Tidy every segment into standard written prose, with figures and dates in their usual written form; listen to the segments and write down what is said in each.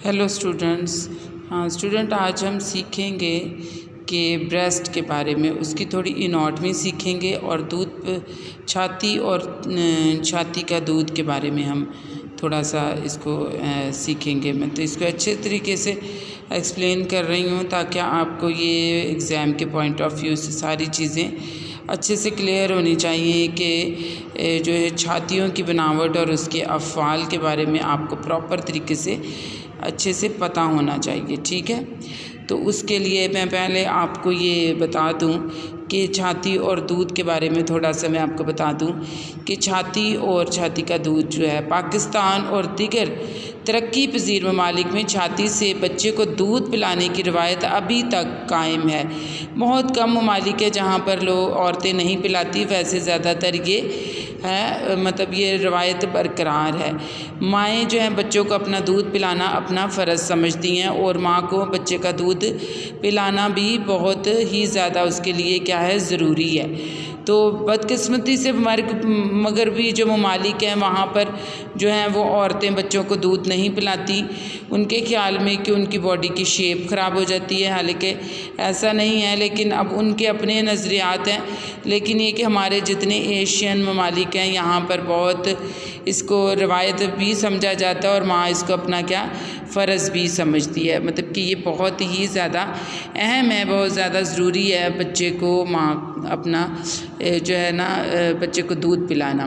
Hello students. हाँ student, आज हम सीखेंगे कि ब्रेस्ट के बारे में, उसकी थोड़ी एनाटॉमी सीखेंगे और दूध छाती और छाती का दूध के बारे में हम थोड़ा सा इसको सीखेंगे। मैं तो इसको अच्छे तरीके से एक्सप्लेन कर रही हूँ ताकि आपको ये एग्ज़ाम के पॉइंट ऑफ व्यू से सारी चीज़ें अच्छे से क्लियर होनी चाहिए कि जो है छातियों की बनावट और उसके अफ़आल के बारे में आपको प्रॉपर तरीके से अच्छे से पता होना चाहिए। ठीक है, तो उसके लिए मैं पहले आपको ये बता दूं कि छाती और दूध के बारे में थोड़ा सा मैं आपको बता दूं कि छाती और छाती का दूध जो है, पाकिस्तान और दीगर तरक्की पजीर ममालिक में छाती से बच्चे को दूध पिलाने की रवायत अभी तक कायम है। बहुत कम ममालिक है जहाँ पर लोग औरतें नहीं पिलाती, वैसे ज़्यादातर ये है मतलब ये रवायत बरकरार है। माएँ जो हैं बच्चों को अपना दूध पिलाना अपना फ़र्ज़ समझती हैं और माँ को बच्चे का दूध पिलाना भी बहुत ही ज़्यादा उसके लिए क्या है, ज़रूरी है। तो बदकिस्मती से मगरबी जो ममालिक हैं वहाँ पर जो हैं वो औरतें बच्चों को दूध नहीं पिलाती, उनके ख्याल में कि उनकी बॉडी की शेप ख़राब हो जाती है। हालांकि ऐसा नहीं है, लेकिन अब उनके अपने नज़रियात हैं। लेकिन ये कि हमारे जितने एशियन ममालिक हैं यहाँ पर बहुत इसको रवायत भी समझा जाता है और माँ इसको अपना क्या फ़र्ज़ भी समझती है। मतलब कि ये बहुत ही ज़्यादा अहम है, बहुत ज़्यादा ज़रूरी है बच्चे को माँ अपना जो है ना बच्चे को दूध पिलाना।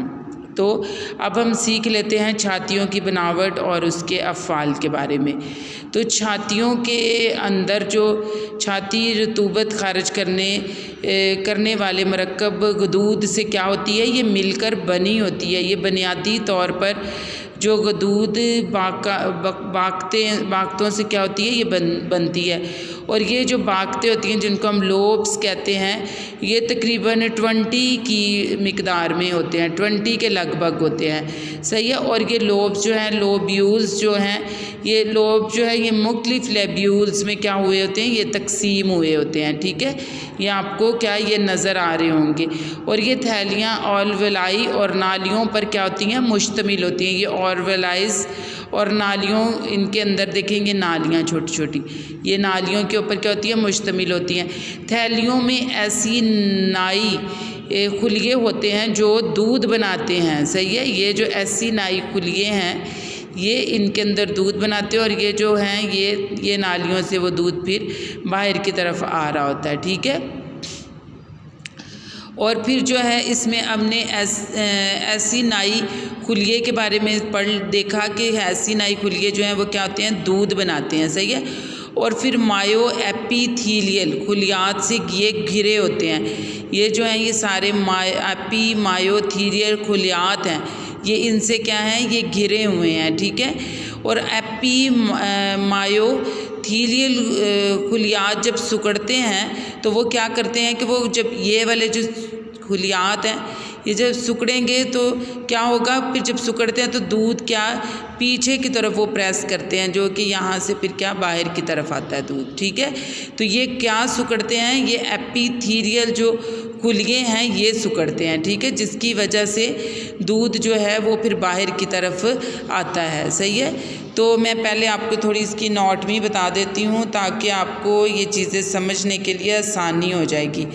तो अब हम सीख लेते हैं छातियों की बनावट और उसके अफ़आल के बारे में। तो छातियों के अंदर जो छाती रतूबत खारिज करने वाले मरकब दूध से क्या होती है, ये मिलकर बनी होती है। ये बुनियादी तौर पर जो दूध बागतों से क्या होती है, ये बनती है। और ये जो बागतें होती हैं जिनको हम लोब्स कहते हैं, ये तकरीबन 20 की मिकदार में होते हैं, 20 के लगभग होते हैं। सही है। और ये लोब्स जो हैं, लोब्यूल्स जो हैं, ये लोब जो है ये मुख्तलिफ लेब्यूल्स में क्या हुए होते हैं, ये तकसीम हुए होते हैं। ठीक है, ये आपको क्या ये नज़र आ रहे होंगे। और ये थैलियाँ ऑलवेलाई और नालियों पर क्या होती हैं, मुश्तमिल होती हैं। ये ऑलवेलाइज और नालियों, इनके अंदर देखेंगे नालियाँ छोटी छोटी, ये नालियों के ऊपर क्या होती है, मुश्तमिल होती हैं। थैलियों में ऐसी नाई खुलिये होते हैं जो दूध बनाते हैं। सही है, ये जो ऐसी नाई खुलिये हैं ये इनके अंदर दूध बनाते हैं और ये जो हैं ये नालियों से वो दूध फिर बाहर की तरफ आ रहा होता है। ठीक है, और फिर जो है इसमें हमने ऐसी नाई खुलिये के बारे में देखा कि ऐसी नाई खुलिये जो हैं वो क्या होते हैं, दूध बनाते हैं। सही है। और फिर मायो एपीथीलियल खुलियात से ये घिरे होते हैं। ये जो हैं ये सारे मायोथीलियल खुलियात हैं, ये इनसे क्या हैं, ये घिरे हुए हैं। ठीक है। और मायोथीलियल खुलियात जब सिकुड़ते हैं तो वो क्या करते हैं कि वो जब ये वाले जो खुलियात हैं ये जब सिकुड़ेंगे तो क्या होगा, फिर जब सिकुड़ते हैं तो दूध क्या पीछे की तरफ वो प्रेस करते हैं, जो कि यहाँ से फिर क्या बाहर की तरफ आता है दूध। ठीक है, तो ये क्या सिकुड़ते हैं, ये एपीथीलियल जो खुलिये हैं ये सिकुड़ते हैं। ठीक है, जिसकी वजह से दूध जो है वो फिर बाहर की तरफ आता है। सही है। तो मैं पहले आपको थोड़ी इसकी एनाटॉमी बता देती हूँ ताकि आपको ये चीज़ें समझने के लिए आसानी हो जाएगी।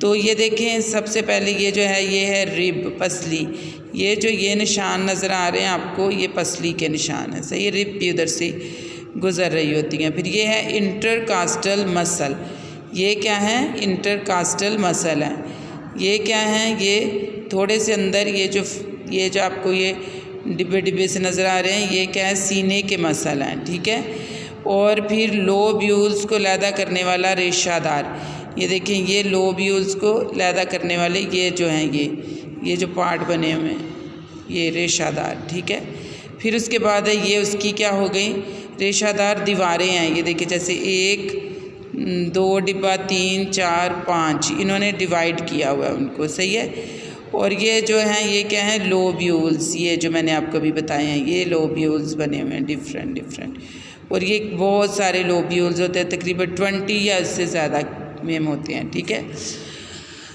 तो ये देखें, सबसे पहले ये जो है ये है रिब, पसली। ये जो ये निशान नज़र आ रहे हैं आपको, ये पसली के निशान है। सही है, रिब भी उधर से गुज़र रही होती हैं। फिर ये है इंटरकास्टल मसल। ये क्या है, इंटरकास्टल मसल है। ये क्या है, ये थोड़े से अंदर ये जो आपको ये डिब्बे डिब्बे से नज़र आ रहे हैं, ये क्या है, सीने के मसल हैं। ठीक है। और फिर लोब्यूल्स को लैदा करने वाला रेशादार, ये देखें ये लोब्यूल्स को लैदा करने वाले ये जो हैं ये जो पार्ट बने हुए हैं, ये रेशादार। ठीक है। फिर उसके बाद है ये उसकी क्या हो गई, रेशादार दीवारें हैं। ये देखिए जैसे 1 2 डिब्बा 3 4 5 इन्होंने डिवाइड किया हुआ है उनको। सही है। और ये जो हैं ये क्या है, लोब्यूल्स, ये जो मैंने आपको अभी बताए हैं ये लोब्यूल्स बने हुए हैं डिफरेंट। और ये बहुत सारे लोब्यूल्स होते हैं, तकरीबन 20 या इससे ज़्यादा में होते हैं। ठीक है।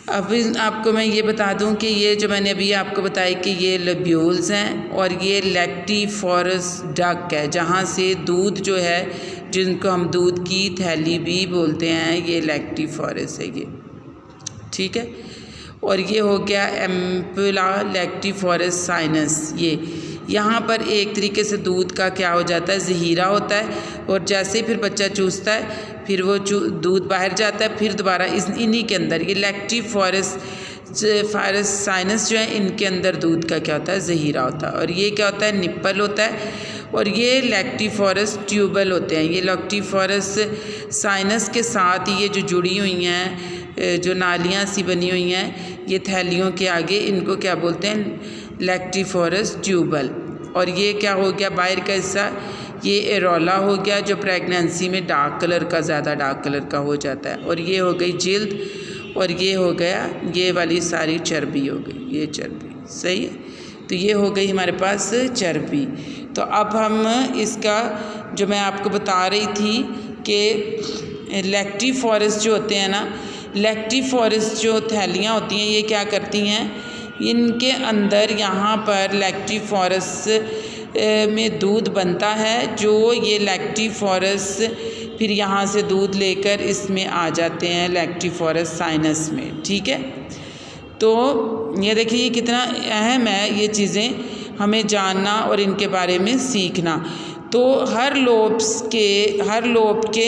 अब आपको मैं ये बता दूं कि ये जो मैंने अभी आपको बताया कि ये लोब्यूल्स हैं और ये लैक्टिफोरस डक्ट है, जहाँ से दूध जो है, जिनको हम दूध की थैली भी बोलते हैं, ये लैक्टिफोरस है ये, ठीक है। और ये हो गया एम्पुला लैक्टिफोरस साइनस। ये यहाँ पर एक तरीके से दूध का क्या हो जाता है, ज़हीरा होता है, और जैसे ही फिर बच्चा चूसता है फिर वो दूध बाहर जाता है, फिर दोबारा इन्हीं के अंदर ये लैक्टिफोरस साइनस जो है, इनके अंदर दूध का क्या होता है, ज़हीरा होता है। और ये क्या होता है, निप्पल होता है, और ये लैक्टिफोरस ट्यूबल होते हैं। ये लैक्टिफोरस साइनस के साथ ये जो जुड़ी हुई हैं, जो नालियाँ सी बनी हुई हैं, ये थैलियों के आगे, इनको क्या बोलते हैं, लैक्टिफोरस ट्यूबल। और ये क्या हो गया, बाहर का हिस्सा, ये एरोला हो गया, जो प्रेगनेंसी में डार्क कलर का, ज़्यादा डार्क कलर का हो जाता है। और ये हो गई जिल्द, और ये हो गया, ये वाली सारी चर्बी हो गई, ये चर्बी, सही है। तो ये हो गई हमारे पास चर्बी। तो अब हम इसका जो मैं आपको बता रही थी कि लैक्टिफोरस जो होते हैं ना, लैक्टिफोरस जो थैलियाँ होती हैं, ये क्या करती हैं, इनके अंदर यहाँ पर लैक्टिफोरस में दूध बनता है, जो ये लैक्टिफोरस फिर यहाँ से दूध लेकर इसमें आ जाते हैं लैक्टिफोरस साइनस में, ठीक है। तो ये देखिए ये कितना अहम है, ये चीज़ें हमें जानना और इनके बारे में सीखना। तो हर लोब के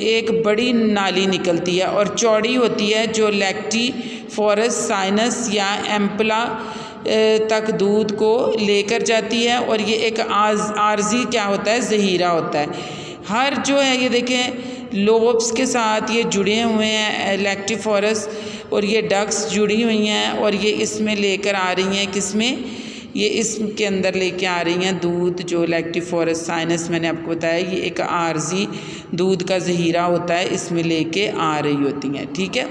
एक बड़ी नाली निकलती है और चौड़ी होती है, जो लैक्टिफोरस साइनस या एम्पुला तक दूध को लेकर जाती है। और ये एक आर्जी क्या होता है, ज़हीरा होता है। हर जो है ये देखें लोब्स के साथ ये जुड़े हुए हैं लैक्टिफोरस, और ये डक्स जुड़ी हुई हैं, और ये इसमें लेकर आ रही हैं, किसमें, ये इसके अंदर लेके आ रही हैं दूध, जो लैक्टिफोरस साइनस मैंने आपको बताया, ये एक आर्जी दूध का ज़हीरा होता है, इसमें लेके आ रही होती हैं, ठीक है।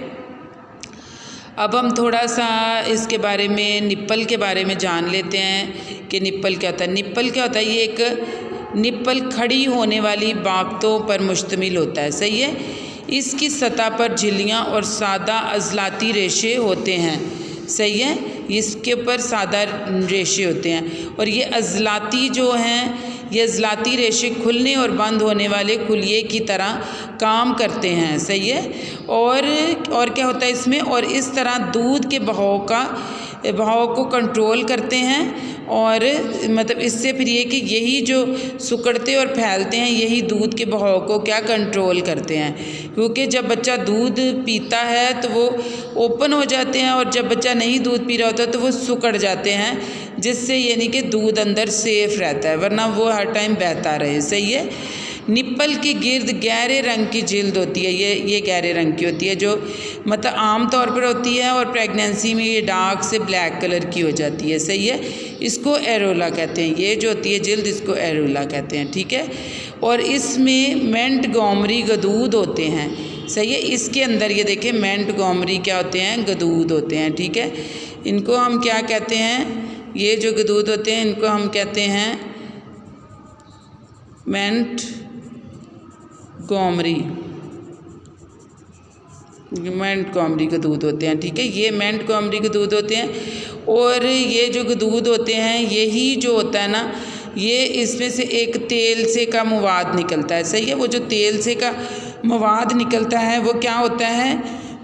अब हम थोड़ा सा इसके बारे में, निप्पल के बारे में जान लेते हैं कि निप्पल क्या होता है। निप्पल क्या होता है, ये एक निप्पल खड़ी होने वाली बागतों पर मुश्तमिल होता है, सही है। इसकी सतह पर झिल्लियाँ और सादा अज़लाती रेशे होते हैं, सही है। इसके ऊपर सादा रेशे होते हैं, और ये अज़लाती जो हैं, ये अज़लाती रेशे खुलने और बंद होने वाले खुलिये की तरह काम करते हैं, सही है। और क्या होता है इसमें, और इस तरह दूध के बहाव को कंट्रोल करते हैं। और मतलब इससे फिर ये कि यही जो सिकुड़ते और फैलते हैं, यही दूध के बहाव को क्या कंट्रोल करते हैं। क्योंकि जब बच्चा दूध पीता है तो वो ओपन हो जाते हैं, और जब बच्चा नहीं दूध पी रहा होता तो वो सिकुड़ जाते हैं, जिससे यानी कि दूध अंदर सेफ रहता है, वरना वो हर टाइम बहता रहे, सही है। निप्पल के गिर्द गहरे रंग की जिल्द होती है, ये गहरे रंग की होती है, जो मतलब आम तौर पर होती है, और प्रेगनेंसी में ये डार्क से ब्लैक कलर की हो जाती है, सही है। इसको एरोला कहते हैं, ये जो होती है जिल्द, इसको एरोला कहते हैं, ठीक है। और इसमें मोंटगोमरी गदूद होते हैं, सही है। इसके अंदर ये देखें मोंटगोमरी क्या होते हैं, गदूद होते हैं, ठीक है। इनको हम क्या कहते हैं, ये जो गदूद होते हैं इनको हम कहते हैं मोंटगोमरी के दूध होते हैं, ठीक है। ये मोंटगोमरी के दूध होते हैं, और ये जो दूध होते हैं, यही जो होता है ना, ये इसमें से एक तेल से का मवाद निकलता है, सही है। वो जो तेल से का मवाद निकलता है वो क्या होता है,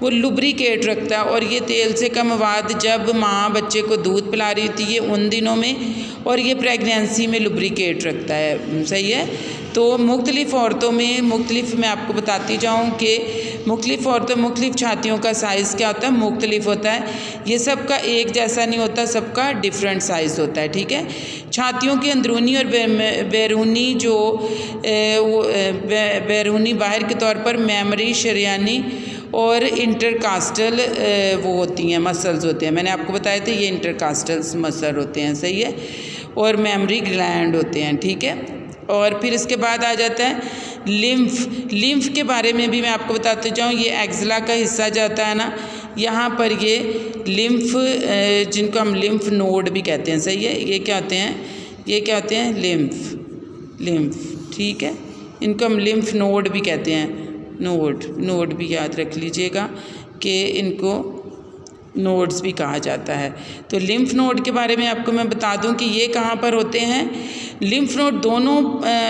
वो लुब्रिकेट रखता है। और ये तेल से का मवाद जब माँ बच्चे को दूध पिला रही होती है उन दिनों में, और ये प्रेगनेंसी में लुब्रिकेट रखता है, सही है। तो मुख्तलिफ़ औरतों में मैं आपको बताती जाऊँ कि मुख्तलिफ़ औरतों मुख्तलिफ़ छातियों का साइज़ क्या होता है, मुख्तलिफ होता है। ये सबका एक जैसा नहीं होता, सबका डिफरेंट साइज़ होता है, ठीक है। छातियों की अंदरूनी और बैरूनी जो बैरूनी बाहर के तौर पर मेमरी, शरियानी और इंटरकास्टल वो होती हैं, मसल्स होते हैं। मैंने आपको बताए थे ये इंटरकास्टल्स मसल होते हैं, सही है। और मेमरी ग्लैंड होते हैं, ठीक है। और फिर इसके बाद आ जाता है लिम्फ के बारे में भी मैं आपको बताते जाऊँ। ये एक्सला का हिस्सा जाता है ना, यहाँ पर ये लिम्फ, जिनको हम लिम्फ नोड भी कहते हैं, सही है। ये क्या होते हैं, ये क्या होते हैं, लिम्फ, ठीक है। इनको हम लिम्फ नोड भी कहते हैं, नोड भी याद रख लीजिएगा कि इनको नोड्स भी कहा जाता है। तो लिम्फ नोड के बारे में आपको मैं बता दूं कि ये कहाँ पर होते हैं। लिम्फ नोड दोनों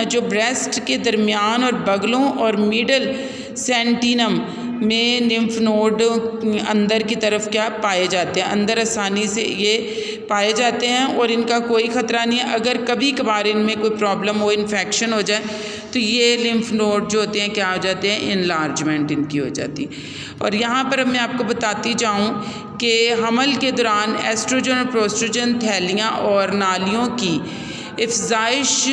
जो ब्रेस्ट के दरमियान और बगलों और मिडल सेंटिनम में लिम्फ नोड अंदर की तरफ क्या पाए जाते हैं, अंदर आसानी से ये पाए जाते हैं और इनका कोई ख़तरा नहीं है। अगर कभी कभार इनमें कोई प्रॉब्लम हो, इन्फेक्शन हो जाए, तो ये लिम्फ नोड जो होते हैं क्या हो जाते हैं, इनलार्जमेंट इनकी हो जाती है। और यहाँ पर मैं आपको बताती जाऊँ कि हमल के दौरान एस्ट्रोजन और प्रोस्ट्रोजन थैलियाँ और नालियों की अफजाइश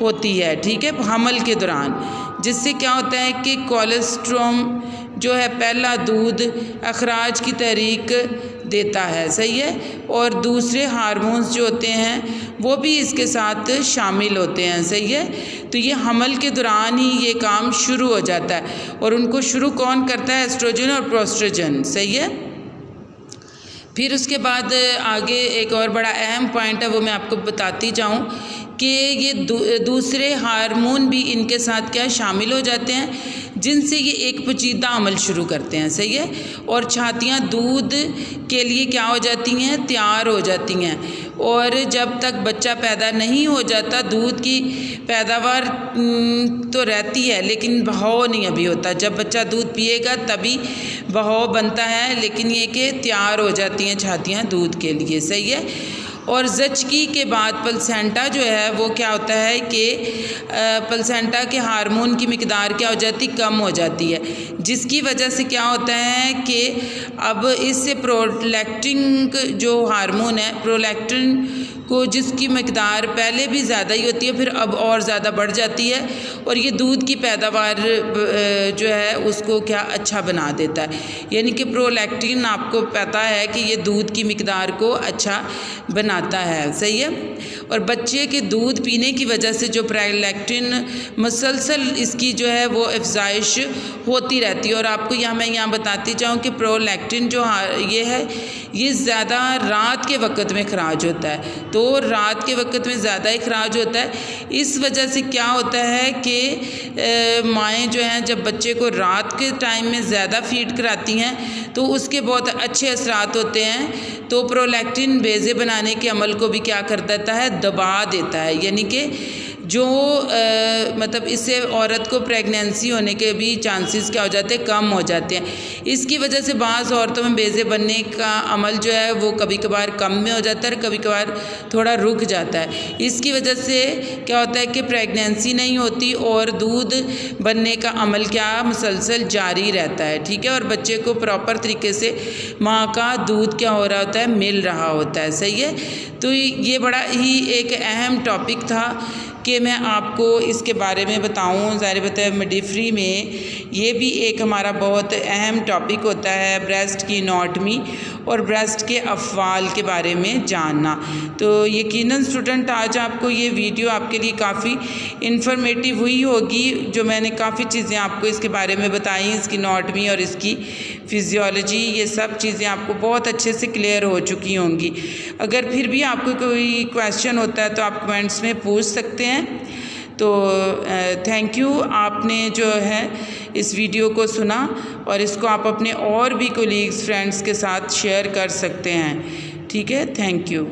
होती है, ठीक है, हमल के दौरान, जिससे क्या होता है कि कोलेस्ट्रॉम जो है पहला दूध अखराज की तहरीक देता है, सही है, और दूसरे हार्मोन्स जो होते हैं वो भी इसके साथ शामिल होते हैं, सही है। तो ये हमल के दौरान ही ये काम शुरू हो जाता है और उनको शुरू कौन करता है, एस्ट्रोजन और प्रोस्ट्रोजन, सही है। फिर उसके बाद आगे एक और बड़ा अहम पॉइंट है, वो मैं आपको बताती जाऊँ कि ये दूसरे हार्मोन भी इनके साथ क्या शामिल हो जाते हैं, जिनसे ये एक पेचीदा अमल शुरू करते हैं, सही है, और छातियाँ दूध के लिए क्या हो जाती हैं, तैयार हो जाती हैं। और जब तक बच्चा पैदा नहीं हो जाता दूध की पैदावार तो रहती है लेकिन बहाव नहीं अभी होता। जब बच्चा दूध पिएगा तभी बहाव बनता है, लेकिन ये कि तैयार हो जाती हैं छातियाँ दूध के लिए, सही है। और ज़चगी के बाद प्लेसेंटा जो है वो क्या होता है कि प्लेसेंटा के हार्मोन की मिकदार क्या हो जाती, कम हो जाती है, जिसकी वजह से क्या होता है कि अब इससे प्रोलैक्टिन जो हार्मोन है, प्रोलैक्टिन को जिसकी मिकदार पहले भी ज़्यादा ही होती है फिर अब और ज़्यादा बढ़ जाती है और ये दूध की पैदावार जो है उसको क्या अच्छा बना देता है। यानी कि प्रोलैक्टिन आपको पता है कि ये दूध की मिकदार को अच्छा बनाता है, सही है। और बच्चे के दूध पीने की वजह से जो प्रोलैक्टिन मुसलसल इसकी जो है वो अफजाइश होती रहती है। और आपको मैं यहाँ बताती जाऊँ कि प्रोलैक्टिन जो ये है ये ज़्यादा रात के वक्त में खराज होता है, तो रात के वक्त में ज़्यादा ही खराज होता है। इस वजह से क्या होता है कि माएँ जो हैं जब बच्चे को रात के टाइम में ज़्यादा फीड कराती हैं तो उसके बहुत अच्छे असरात होते हैं। तो प्रोलैक्टिन बेज़े बनाने के अमल को भी क्या कर देता है, दबा देता है। यानी कि जो मतलब इससे औरत को प्रेगनेंसी होने के भी चांसेस क्या हो जाते हैं, कम हो जाते हैं। इसकी वजह से बाज़ औरतों में बेज़े बनने का अमल जो है वो कभी कभार कम में हो जाता है, कभी कभार थोड़ा रुक जाता है। इसकी वजह से क्या होता है कि प्रेगनेंसी नहीं होती और दूध बनने का अमल क्या मुसलसल जारी रहता है, ठीक है। और बच्चे को प्रॉपर तरीके से माँ का दूध क्या हो रहा होता है, मिल रहा होता है, सही है। तो ये बड़ा ही एक अहम टॉपिक था कि मैं आपको इसके बारे में बताऊं। ज़ाहिर बात है मिडवाइफरी में ये भी एक हमारा बहुत अहम टॉपिक होता है, ब्रेस्ट की एनाटॉमी और ब्रेस्ट के अफ़वाल के बारे में जानना। तो यकीनन स्टूडेंट आज आपको ये वीडियो आपके लिए काफ़ी इन्फॉर्मेटिव हुई होगी, जो मैंने काफ़ी चीज़ें आपको इसके बारे में बताई, इसकी एनाटॉमी और इसकी फिजियोलॉजी, ये सब चीज़ें आपको बहुत अच्छे से क्लियर हो चुकी होंगी। अगर फिर भी आपको कोई क्वेश्चन होता है तो आप कमेंट्स में पूछ सकते हैं। तो थैंक यू, आपने जो है इस वीडियो को सुना और इसको आप अपने और भी कोलीग्स फ्रेंड्स के साथ शेयर कर सकते हैं, ठीक है। Thank you.